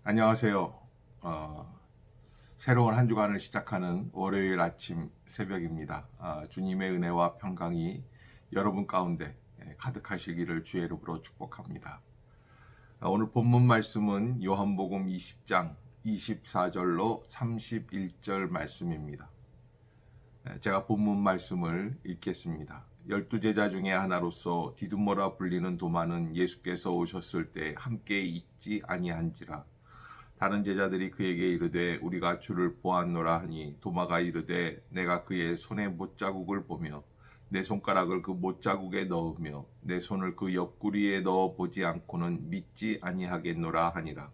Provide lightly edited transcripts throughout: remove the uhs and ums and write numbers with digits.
안녕하세요. 새로운 한 주간을 시작하는 월요일 아침 새벽입니다. 주님의 은혜와 평강이 여러분 가운데 가득하시기를 주의 이름으로 축복합니다. 오늘 본문 말씀은 요한복음 20장 24절로 31절 말씀입니다. 제가 본문 말씀을 읽겠습니다. 12제자 중에 하나로서 디두모라 불리는 도마는 예수께서 오셨을 때 함께 있지 아니한지라. 다른 제자들이 그에게 이르되 우리가 주를 보았노라 하니 도마가 이르되 내가 그의 손에 못자국을 보며 내 손가락을 그 못자국에 넣으며 내 손을 그 옆구리에 넣어 보지 않고는 믿지 아니하겠노라 하니라.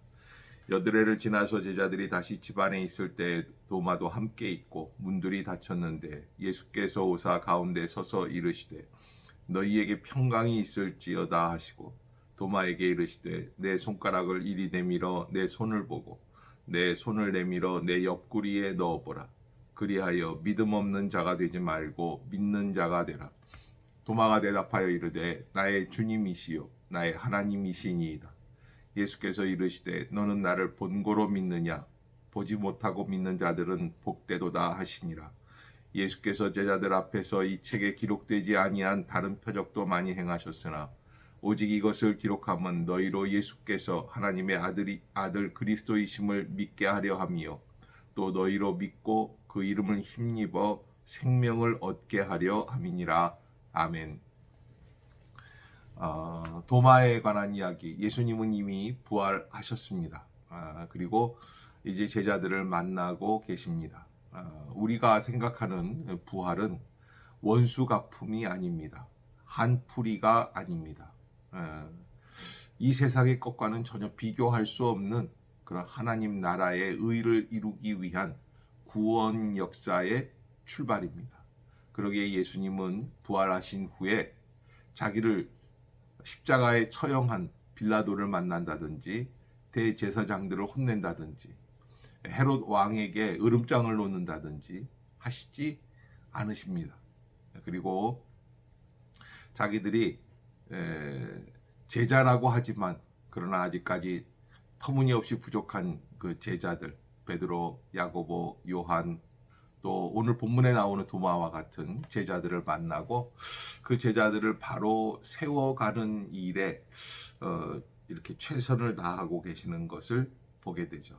여드레를 지나서 제자들이 다시 집안에 있을 때 도마도 함께 있고 문들이 닫혔는데 예수께서 오사 가운데 서서 이르시되 너희에게 평강이 있을지어다 하시고 도마에게 이르시되 내 손가락을 이리 내밀어 내 손을 보고 내 손을 내밀어 내 옆구리에 넣어보라. 그리하여 믿음 없는 자가 되지 말고 믿는 자가 되라. 도마가 대답하여 이르되 나의 주님이시요 나의 하나님이시니이다. 예수께서 이르시되 너는 나를 본고로 믿느냐? 보지 못하고 믿는 자들은 복되도다 하시니라. 예수께서 제자들 앞에서 이 책에 기록되지 아니한 다른 표적도 많이 행하셨으나 오직 이것을 기록함은 너희로 예수께서 하나님의 아들 그리스도이심을 믿게 하려 함이요 또 너희로 믿고 그 이름을 힘입어 생명을 얻게 하려 함이니라. 아멘. 도마에 관한 이야기. 예수님은 이미 부활하셨습니다. 그리고 이제 제자들을 만나고 계십니다. 우리가 생각하는 부활은 원수 갚음이 아닙니다. 한풀이가 아닙니다. 이 세상의 것과는 전혀 비교할 수 없는 그런 하나님 나라의 의를 이루기 위한 구원 역사의 출발입니다. 그러기에 예수님은 부활하신 후에 자기를 십자가에 처형한 빌라도를 만난다든지 대제사장들을 혼낸다든지 헤롯 왕에게 으름장을 놓는다든지 하시지 않으십니다. 그리고 자기들이 제자라고 하지만 그러나 아직까지 터무니없이 부족한 그 제자들 베드로, 야고보, 요한 또 오늘 본문에 나오는 도마와 같은 제자들을 만나고 그 제자들을 바로 세워가는 일에 이렇게 최선을 다하고 계시는 것을 보게 되죠.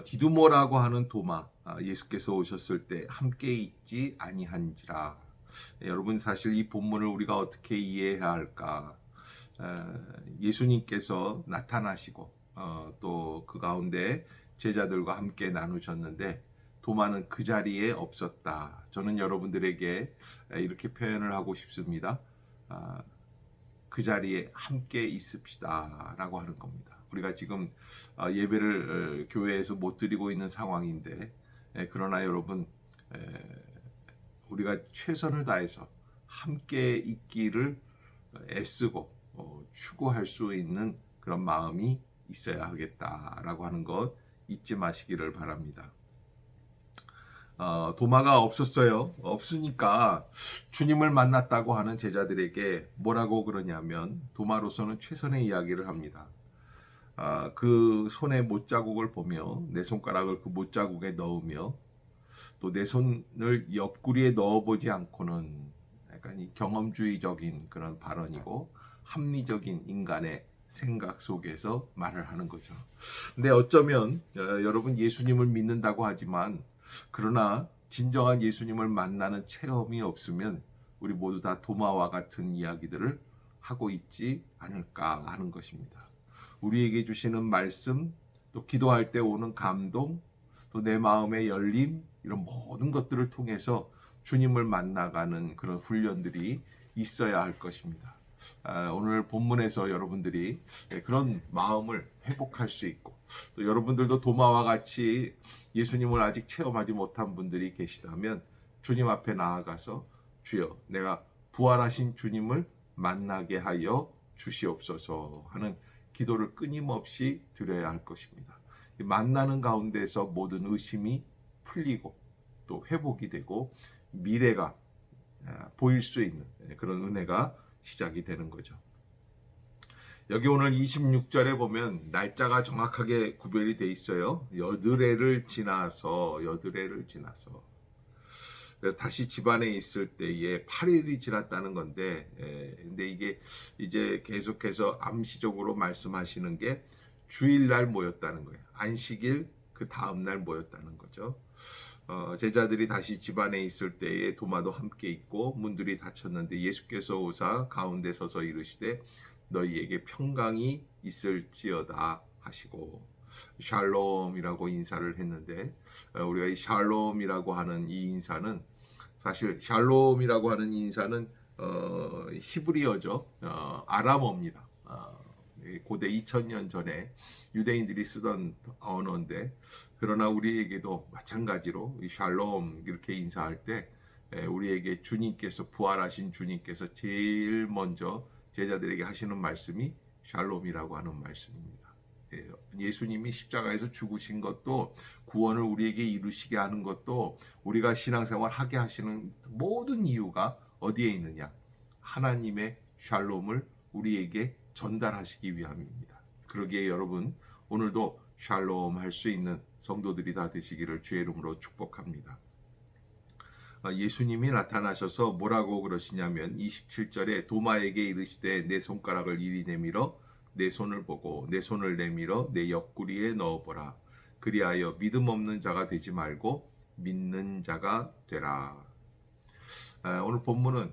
디두모라고 하는 도마, 예수께서 오셨을 때 함께 있지 아니한지라. 여러분 사실 이 본문을 우리가 어떻게 이해해야 할까? 예수님께서 나타나시고 또 그 가운데 제자들과 함께 나누셨는데 도마는 그 자리에 없었다. 저는 여러분들에게 이렇게 표현을 하고 싶습니다. 그 자리에 함께 있읍시다 라고 하는 겁니다. 우리가 지금 예배를 교회에서 못 드리고 있는 상황인데 그러나 여러분 우리가 최선을 다해서 함께 있기를 애쓰고 추구할 수 있는 그런 마음이 있어야 하겠다라고 하는 것 잊지 마시기를 바랍니다. 도마가 없었어요. 없으니까 주님을 만났다고 하는 제자들에게 뭐라고 그러냐면 도마로서는 최선의 이야기를 합니다. 그 손의 못자국을 보며 내 손가락을 그 못자국에 넣으며 또 내 손을 옆구리에 넣어보지 않고는 약간 이 경험주의적인 그런 발언이고 합리적인 인간의 생각 속에서 말을 하는 거죠. 근데 어쩌면 여러분 예수님을 믿는다고 하지만 그러나 진정한 예수님을 만나는 체험이 없으면 우리 모두 다 도마와 같은 이야기들을 하고 있지 않을까 하는 것입니다. 우리에게 주시는 말씀, 또 기도할 때 오는 감동, 또 내 마음의 열림, 이런 모든 것들을 통해서 주님을 만나가는 그런 훈련들이 있어야 할 것입니다. 오늘 본문에서 여러분들이 그런 마음을 회복할 수 있고 또 여러분들도 도마와 같이 예수님을 아직 체험하지 못한 분들이 계시다면 주님 앞에 나아가서 주여 내가 부활하신 주님을 만나게 하여 주시옵소서 하는 기도를 끊임없이 드려야 할 것입니다. 만나는 가운데서 모든 의심이 풀리고 또 회복이 되고 미래가 보일 수 있는 그런 은혜가 시작이 되는 거죠. 여기 오늘 26절에 보면 날짜가 정확하게 구별이 돼 있어요. 여드레를 지나서 그래서 다시 집안에 있을 때에 8일이 지났다는 건데, 근데 이게 이제 계속해서 암시적으로 말씀하시는 게 주일날 모였다는 거예요. 안식일 그 다음날 모였다는 거죠. 제자들이 다시 집안에 있을 때에 도마도 함께 있고 문들이 닫혔는데 예수께서 오사 가운데 서서 이르시되 너희에게 평강이 있을지어다 하시고 샬롬이라고 인사를 했는데, 우리가 이 샬롬이라고 하는 이 인사는 사실 샬롬이라고 하는 인사는 히브리어죠. 아람어입니다. 고대 2000년 전에 유대인들이 쓰던 언어인데, 그러나 우리에게도 마찬가지로 이 샬롬 이렇게 인사할 때 우리에게 주님께서, 부활하신 주님께서 제일 먼저 제자들에게 하시는 말씀이 샬롬이라고 하는 말씀입니다. 예수님이 십자가에서 죽으신 것도, 구원을 우리에게 이루시게 하는 것도, 우리가 신앙생활 하게 하시는 모든 이유가 어디에 있느냐? 하나님의 샬롬을 우리에게 전달하시기 위함입니다. 그러기에 여러분, 오늘도 샬롬 할 수 있는 성도들이 다 되시기를 주의 이름으로 축복합니다. 예수님이 나타나셔서 뭐라고 그러시냐면 27절에 도마에게 이르시되 내 손가락을 이리 내밀어 내 손을 보고 내 손을 내밀어 내 옆구리에 넣어보라. 그리하여 믿음 없는 자가 되지 말고 믿는 자가 되라. 오늘 본문은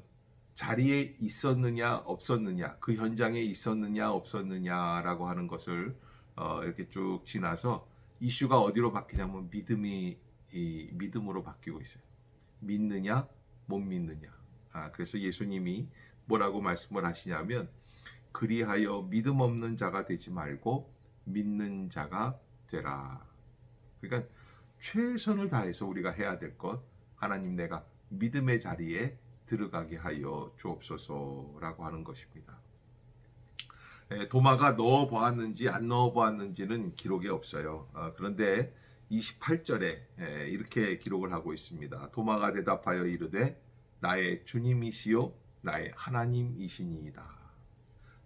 자리에 있었느냐 없었느냐, 그 현장에 있었느냐 없었느냐라고 하는 것을 이렇게 쭉 지나서 이슈가 어디로 바뀌냐면 믿음으로 바뀌고 있어요. 믿느냐 못 믿느냐. 그래서 예수님이 뭐라고 말씀을 하시냐면 그리하여 믿음 없는 자가 되지 말고 믿는 자가 되라. 그러니까 최선을 다해서 우리가 해야 될 것, 하나님 내가 믿음의 자리에 들어가게 하여 주옵소서라고 하는 것입니다. 도마가 넣어보았는지 안 넣어보았는지는 기록에 없어요. 그런데 28절에 이렇게 기록을 하고 있습니다. 도마가 대답하여 이르되 나의 주님이시요 나의 하나님이시니이다.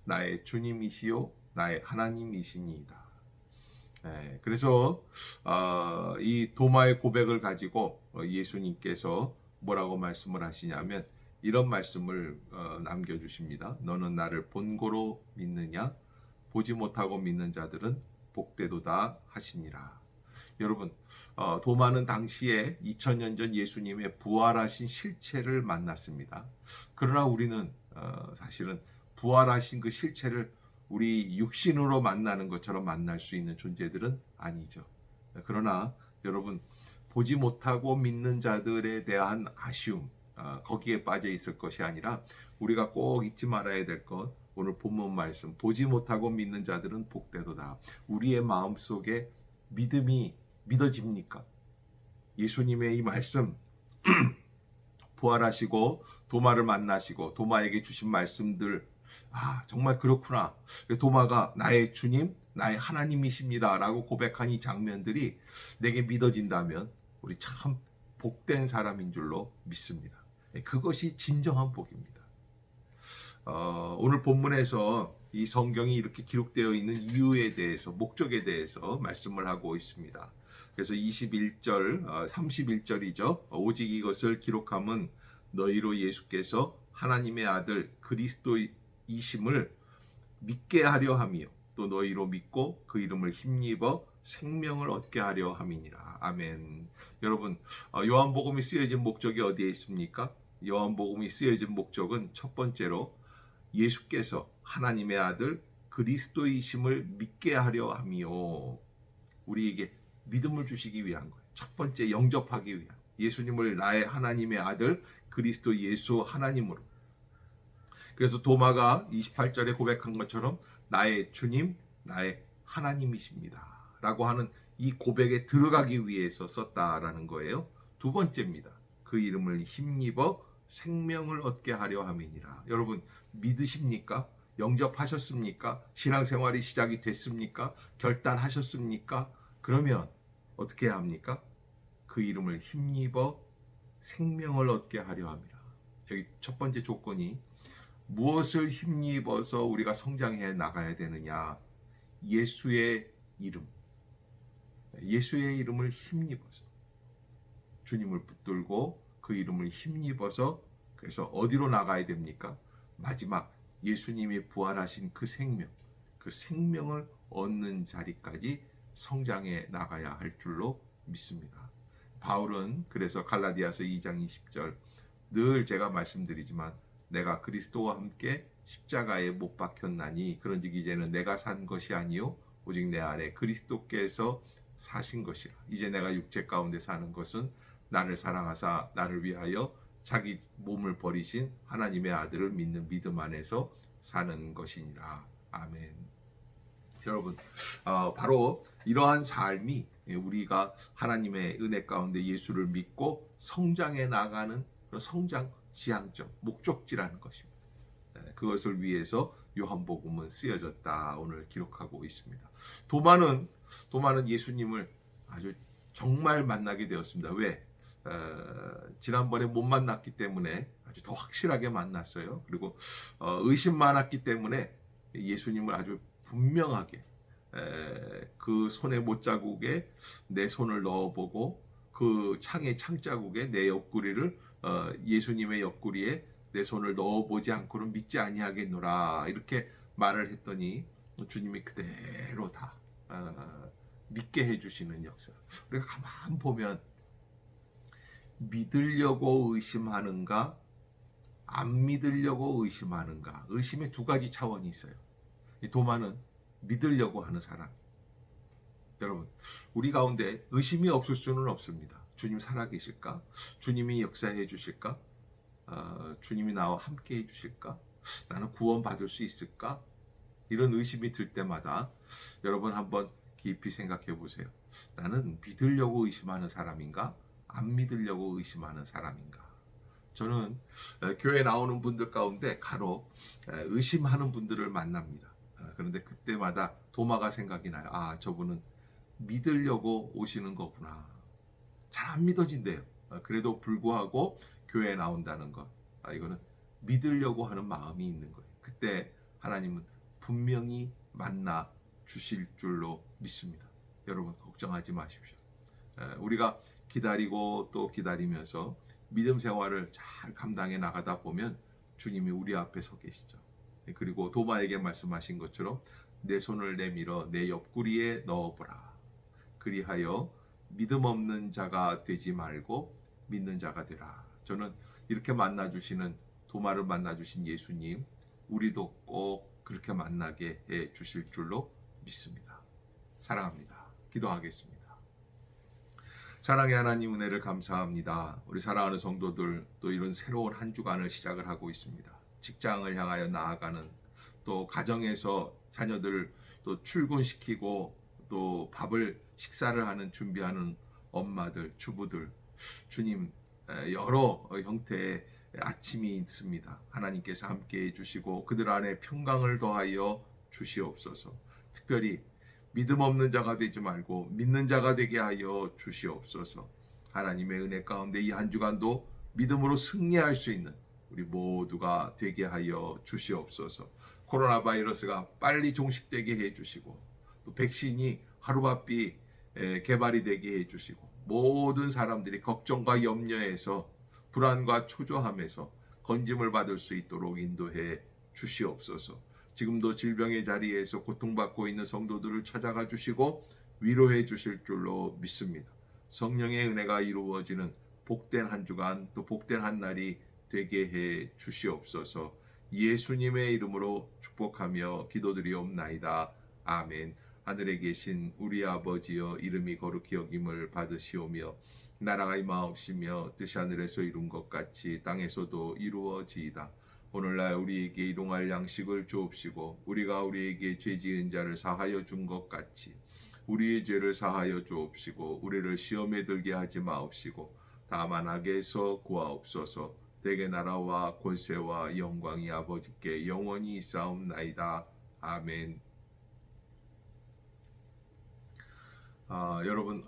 나의 주님이시요 나의 하나님이시니이다. 그래서 이 도마의 고백을 가지고 예수님께서 뭐라고 말씀을 하시냐면 이런 말씀을 남겨주십니다. 너는 나를 본고로 믿느냐? 보지 못하고 믿는 자들은 복되도다 하시니라. 여러분, 도마는 당시에 2000년 전 예수님의 부활하신 실체를 만났습니다. 그러나 우리는 사실은 부활하신 그 실체를 우리 육신으로 만나는 것처럼 만날 수 있는 존재들은 아니죠. 그러나 여러분, 보지 못하고 믿는 자들에 대한 아쉬움, 거기에 빠져 있을 것이 아니라 우리가 꼭 잊지 말아야 될 것, 오늘 본문 말씀, 보지 못하고 믿는 자들은 복되도다. 우리의 마음속에 믿음이 믿어집니까? 예수님의 이 말씀, 부활하시고 도마를 만나시고 도마에게 주신 말씀들, 정말 그렇구나. 도마가 나의 주님, 나의 하나님이십니다 라고 고백한 이 장면들이 내게 믿어진다면 우리 참 복된 사람인 줄로 믿습니다. 그것이 진정한 복입니다. 오늘 본문에서 이 성경이 이렇게 기록되어 있는 이유에 대해서, 목적에 대해서 말씀을 하고 있습니다. 그래서 21절, 31절이죠. 오직 이것을 기록함은 너희로 예수께서 하나님의 아들 그리스도이심을 믿게 하려 함이요 또 너희로 믿고 그 이름을 힘입어 생명을 얻게 하려 함이니라. 아멘. 여러분, 요한복음이 쓰여진 목적이 어디에 있습니까? 요한복음이 쓰여진 목적은 첫 번째로 예수께서 하나님의 아들 그리스도이심을 믿게 하려 함이요, 우리에게 믿음을 주시기 위한 거예요. 첫 번째, 영접하기 위한, 예수님을 나의 하나님의 아들 그리스도 예수 하나님으로. 그래서 도마가 28절에 고백한 것처럼 나의 주님, 나의 하나님이십니다 라고 하는 이 고백에 들어가기 위해서 썼다라는 거예요. 두 번째입니다. 그 이름을 힘입어 생명을 얻게 하려 함이니라. 여러분, 믿으십니까? 영접하셨습니까? 신앙생활이 시작이 됐습니까? 결단하셨습니까? 그러면 어떻게 해야 합니까? 그 이름을 힘입어 생명을 얻게 하려 함이라. 여기 첫 번째 조건이 무엇을 힘입어서 우리가 성장해 나가야 되느냐? 예수의 이름, 예수의 이름을 힘입어서 주님을 붙들고 그 이름을 힘입어서 그래서 어디로 나가야 됩니까? 마지막 예수님이 부활하신 그 생명을 얻는 자리까지 성장해 나가야 할 줄로 믿습니다. 바울은 그래서 갈라디아서 2장 20절 늘 제가 말씀드리지만 내가 그리스도와 함께 십자가에 못 박혔나니 그런즉 이제는 내가 산 것이 아니요 오직 내 안에 그리스도께서 사신 것이라. 이제 내가 육체 가운데 사는 것은 나를 사랑하사 나를 위하여 자기 몸을 버리신 하나님의 아들을 믿는 믿음 안에서 사는 것이니라. 아멘. 여러분, 바로 이러한 삶이 우리가 하나님의 은혜 가운데 예수를 믿고 성장해 나가는 성장 지향점, 목적지라는 것입니다. 그것을 위해서 요한복음은 쓰여졌다 오늘 기록하고 있습니다. 도마는 예수님을 아주 정말 만나게 되었습니다. 왜? 지난번에 못 만났기 때문에 아주 더 확실하게 만났어요. 그리고 의심 많았기 때문에 예수님을 아주 분명하게 그 손의 못자국에 내 손을 넣어보고 그 창의 창자국에 내 옆구리를 예수님의 옆구리에 내 손을 넣어보지 않고는 믿지 아니하겠노라 이렇게 말을 했더니 주님이 그대로 다 믿게 해주시는 역사. 우리가 가만 보면 믿으려고 의심하는가 안 믿으려고 의심하는가 의심의 두 가지 차원이 있어요. 도마는 믿으려고 하는 사람. 여러분, 우리 가운데 의심이 없을 수는 없습니다. 주님 살아계실까? 주님이 역사해 주실까? 주님이 나와 함께 해 주실까? 나는 구원받을 수 있을까? 이런 의심이 들 때마다 여러분 한번 깊이 생각해 보세요. 나는 믿으려고 의심하는 사람인가? 안 믿으려고 의심하는 사람인가? 저는 교회 나오는 분들 가운데 간혹 의심하는 분들을 만납니다. 그런데 그때마다 도마가 생각이 나요. 아, 저분은 믿으려고 오시는 거구나. 잘 안 믿어진대요. 그래도 불구하고 교회에 나온다는 것. 이거는 믿으려고 하는 마음이 있는 거예요. 그때 하나님은 분명히 만나 주실 줄로 믿습니다. 여러분 걱정하지 마십시오. 우리가 기다리고 또 기다리면서 믿음 생활을 잘 감당해 나가다 보면 주님이 우리 앞에 서 계시죠. 그리고 도마에게 말씀하신 것처럼 내 손을 내밀어 내 옆구리에 넣어보라. 그리하여 믿음 없는 자가 되지 말고 믿는 자가 되라. 저는 이렇게 만나주시는 도마를 만나주신 예수님, 우리도 꼭 그렇게 만나게 해 주실 줄로 믿습니다. 사랑합니다. 기도하겠습니다. 사랑의 하나님 은혜를 감사합니다. 우리 사랑하는 성도들 또 이런 새로운 한 주간을 시작을 하고 있습니다. 직장을 향하여 나아가는 또 가정에서 자녀들을 또 출근시키고 또 식사를 하는 준비하는 엄마들, 주부들 주님 여러 형태의 아침이 있습니다. 하나님께서 함께해 주시고 그들 안에 평강을 더하여 주시옵소서. 특별히 믿음 없는 자가 되지 말고 믿는 자가 되게 하여 주시옵소서. 하나님의 은혜 가운데 이 한 주간도 믿음으로 승리할 수 있는 우리 모두가 되게 하여 주시옵소서. 코로나 바이러스가 빨리 종식되게 해주시고 또 백신이 하루바삐 개발이 되게 해주시고 모든 사람들이 걱정과 염려에서 불안과 초조함에서 건짐을 받을 수 있도록 인도해 주시옵소서. 지금도 질병의 자리에서 고통받고 있는 성도들을 찾아가 주시고 위로해 주실 줄로 믿습니다. 성령의 은혜가 이루어지는 복된 한 주간 또 복된 한 날이 되게 해 주시옵소서. 예수님의 이름으로 축복하며 기도드리옵나이다. 아멘. 하늘에 계신 우리 아버지여 이름이 거룩히 여김을 받으시오며 나라가 임하옵시며 뜻이 하늘에서 이룬 것 같이 땅에서도 이루어지이다. 오늘날 우리에게 일용할 양식을 주옵시고 우리가 우리에게 죄 지은 자를 사하여 준 것 같이 우리의 죄를 사하여 주옵시고 우리를 시험에 들게 하지 마옵시고 다만 악에서 구하옵소서. 대개 나라와 권세와 영광이 아버지께 영원히 있사옵나이다. 아멘. 여러분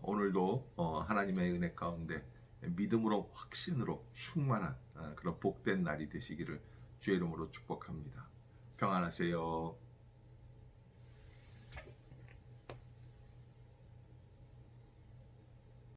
오늘도 하나님의 은혜 가운데 믿음으로 확신으로 충만한 그런 복된 날이 되시기를 주의 이름으로 축복합니다. 평안하세요.